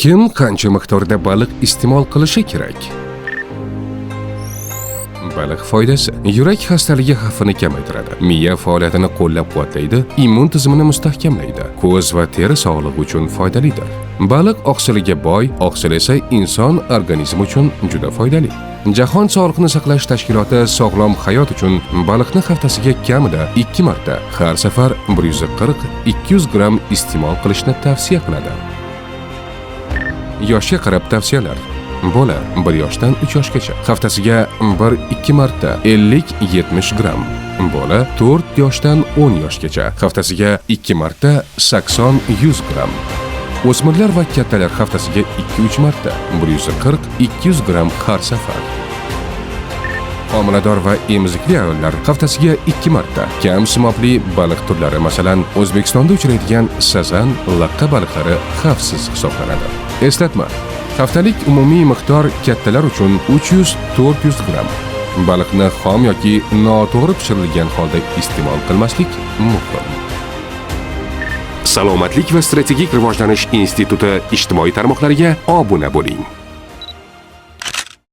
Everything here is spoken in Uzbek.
Kim qancha miqdorda baliq iste'mol qilishi kerak? Baliq foydasi: yurak xastaligi xavfini kamaytiradi, miya faoliyatini qo'llab-quvvatlaydi, immun tizimini mustahkamlaydi, ko'z va teri sog'lig'i uchun foydalidir. Baliq oqsiliga boy, oqsil esa inson organizmi uchun juda foydali. Jahon Sog'liqni saqlash tashkiloti sog'lom hayot uchun baliqni haftasiga kamida 2 marta, har safar 140-200 gramm iste'mol qilishni tavsiya qiladi. Yoshga qarab tavsiyalar. Bola 1 yoshdan 3 yoshgacha haftasiga 1-2 marta 50-70 gramm. Bola 4 yoshdan 10 yoshgacha haftasiga 2 marta 80-100 gramm. O'smirlar va kattalar haftasiga 2-3 marta 140-200 gramm har safar. Homilador va emizikli ayollar haftasiga 2 marta kam simobli baliq turlari, masalan, O'zbekistonda uchraydigan sazan, laqqa baliqlari xavfsiz hisoblanadi. Eslatma: haftalik umumiy miqdor kattalar uchun 300-400 gramm. Baliqni xom yoki noto'g'ri pishirilgan holda iste'mol qilmaslik muhim. Salomatlik va strategik rivojlanish instituti ijtimoiy tarmoqlariga obuna bo'ling.